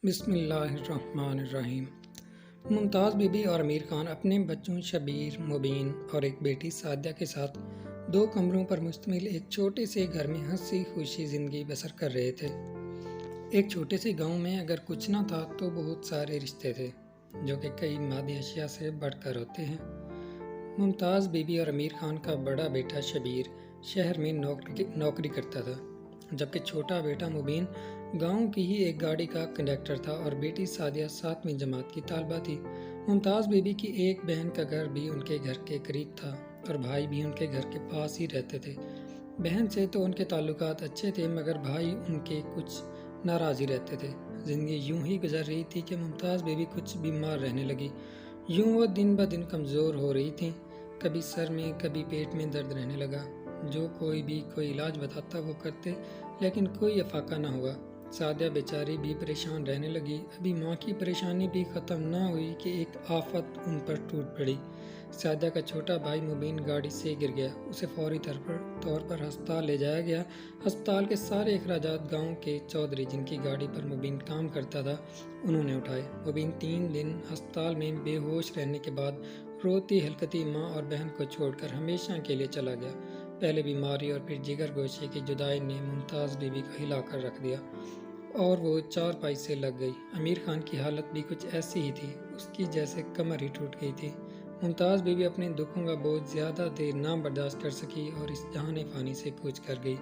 बिस्मिल्लाहिर्रहमानिर्रहीम। मुमताज़ बीबी और आमिर खान अपने बच्चों शबीर, मुबीन और एक बेटी सादिया के साथ 2 कमरों पर मुश्तमिल एक छोटे से घर में हंसी खुशी ज़िंदगी बसर कर रहे थे। एक छोटे से गांव में अगर कुछ ना था तो बहुत सारे रिश्ते थे जो कि कई मादी अशिया से बढ़कर होते हैं। मुमताज़ बीबी और आमिर खान का बड़ा बेटा शबीर शहर में नौकरी करता था, जबकि छोटा बेटा मुबीन गांव की ही एक गाड़ी का कंडक्टर था और बेटी सादिया 7वीं जमात की तालबा थी। मुमताज़ बीबी की एक बहन का घर भी उनके घर के करीब था और भाई भी उनके घर के पास ही रहते थे। बहन से तो उनके ताल्लुकात अच्छे थे, मगर भाई उनके कुछ नाराज़ ही रहते थे। ज़िंदगी यूं ही गुजर रही थी कि मुमताज़ बीबी कुछ बीमार रहने लगी। यूं वो दिन ब दिन कमज़ोर हो रही थी। कभी सर में कभी पेट में दर्द रहने लगा। जो कोई इलाज बताता वो करते, लेकिन कोई अफाका ना हुआ। सादिया बेचारी भी परेशान रहने लगी। अभी माँ की परेशानी भी ख़त्म ना हुई कि एक आफत उन पर टूट पड़ी। सादिया का छोटा भाई मुबीन गाड़ी से गिर गया। उसे फौरी तौर पर अस्पताल ले जाया गया। अस्पताल के सारे अखराजात गांव के चौधरी, जिनकी गाड़ी पर मुबीन काम करता था, उन्होंने उठाए। मुबीन 3 दिन अस्पताल में बेहोश रहने के बाद रोती हलकती माँ और बहन को छोड़कर हमेशा के लिए चला गया। पहले बीमारी और फिर जिगर गोशे की जुदाई ने मुमताज़ बीबी को हिलाकर रख दिया और वो चारपाई से लग गई। आमिर खान की हालत भी कुछ ऐसी ही थी, उसकी जैसे कमर ही टूट गई थी। मुमताज़ बीबी अपने दुखों का बोझ ज़्यादा देर ना बर्दाश्त कर सकी और इस जहान फ़ानी से कूच कर गई।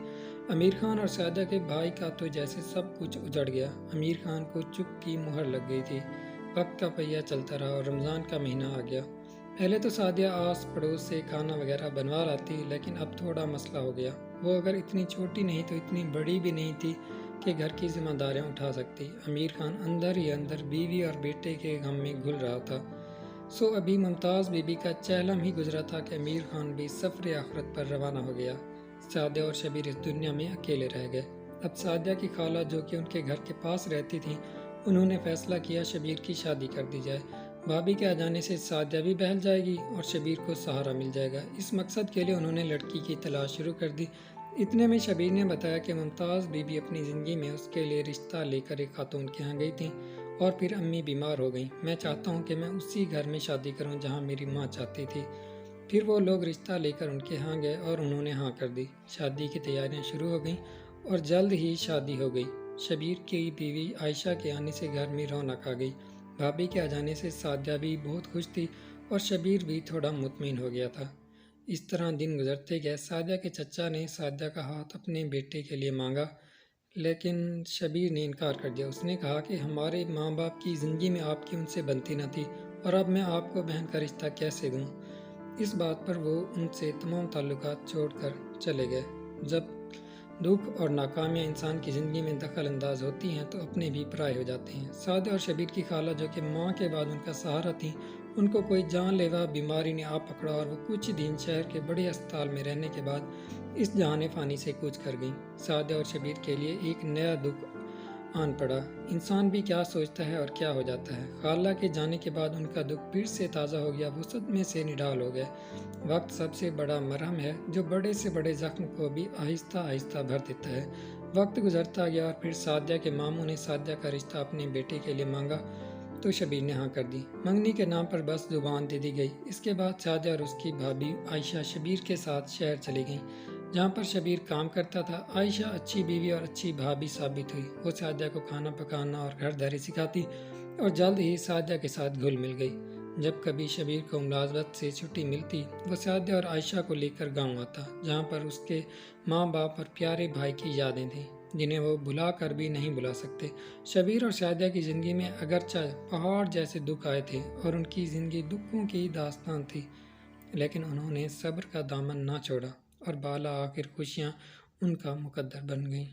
आमिर खान और सादिया के भाई का तो जैसे सब कुछ उजड़ गया। आमिर खान को चुप की मुहर लग गई थी। वक्त का पहिया चलता रहा और रमज़ान का महीना आ गया। पहले तो सादिया आस पड़ोस से खाना वगैरह बनवा लाती, लेकिन अब थोड़ा मसला हो गया। वो अगर इतनी छोटी नहीं तो इतनी बड़ी भी नहीं थी कि घर की जिम्मेदारियां उठा सकती। आमिर खान अंदर ही अंदर बीवी और बेटे के गम में घुल रहा था। सो अभी मुमताज़ बीबी का चहलम ही गुजरा था कि आमिर खान भी सफ़र आखिरत पर रवाना हो गया। सादिया और शबीर इस दुनिया में अकेले रह गए। अब सादिया की खाला, जो कि उनके घर के पास रहती थी, उन्होंने फैसला किया शबीर की शादी कर दी जाए। भाभी के आ जाने से सादिया भी बहल जाएगी और शबीर को सहारा मिल जाएगा। इस मकसद के लिए उन्होंने लड़की की तलाश शुरू कर दी। इतने में शबीर ने बताया कि मुमताज़ बीबी अपनी ज़िंदगी में उसके लिए रिश्ता लेकर एक खातून के यहाँ गई थी और फिर अम्मी बीमार हो गई। मैं चाहता हूँ कि मैं उसी घर में शादी करूँ जहाँ मेरी माँ चाहती थी। फिर वो लोग रिश्ता लेकर उनके यहाँ गए और उन्होंने हाँ कर दी। शादी की तैयारियाँ शुरू हो गईं और जल्द ही शादी हो गई। शबीर की बीवी आयशा के आने से घर में रौनक आ गई। भाभी के आ जाने से सादिया भी बहुत खुश थी और शबीर भी थोड़ा मुतमिन हो गया था। इस तरह दिन गुजरते गए। सादिया के चचा ने सादिया का हाथ अपने बेटे के लिए मांगा, लेकिन शबीर ने इनकार कर दिया। उसने कहा कि हमारे माँ बाप की ज़िंदगी में आपकी उनसे बनती न थी और अब मैं आपको बहन का रिश्ता कैसे दूँ। इस बात पर वो उनसे तमाम ताल्लुकात छोड़कर चले गए। जब दुख और नाकामियाँ इंसान की ज़िंदगी में दखल अंदाज होती हैं तो अपने भी पराए हो जाते हैं। सादिया और शबीर की खाला, जो कि माँ के बाद उनका सहारा थी, उनको कोई जानलेवा बीमारी ने आ पकड़ा और वो कुछ दिन शहर के बड़े अस्पताल में रहने के बाद इस जहान फ़ानी से कूच कर गईं। सादिया और शबीर के लिए एक नया दुख आन पड़ा। इंसान भी क्या सोचता है और क्या हो जाता है। खाला के जाने के बाद उनका दुख फिर से ताज़ा हो गया। वो सदमे से निढाल हो गए। वक्त सबसे बड़ा मरहम है जो बड़े से बड़े जख्म को भी आहिस्ता आहिस्ता भर देता है। वक्त गुजरता गया और फिर सादिया के मामू ने सादिया का रिश्ता अपने बेटे के लिए मांगा तो शबीर ने हाँ कर दी। मंगनी के नाम पर बस जुबान दे दी गई। इसके बाद सादिया और उसकी भाभी आयशा शबीर के साथ शहर चली गईं, जहाँ पर शबीर काम करता था। आयशा अच्छी बीवी और अच्छी भाभी साबित हुई। वो सादिया को खाना पकाना और घर दारी सिखाती और जल्द ही सादिया के साथ घुल मिल गई। जब कभी शबीर को मुलाजमत से छुट्टी मिलती, वो सादिया और आयशा को लेकर गांव आता, जहाँ पर उसके माँ बाप और प्यारे भाई की यादें थीं, जिन्हें वो भुला कर भी नहीं भुला सकते। शबीर और सादिया की ज़िंदगी में अगरचा पहाड़ जैसे दुख आए थे और उनकी ज़िंदगी दुखों की दास्तान थी, लेकिन उन्होंने सब्र का दामन ना छोड़ा और बाला आखिर खुशियाँ उनका मुकद्दर बन गईं।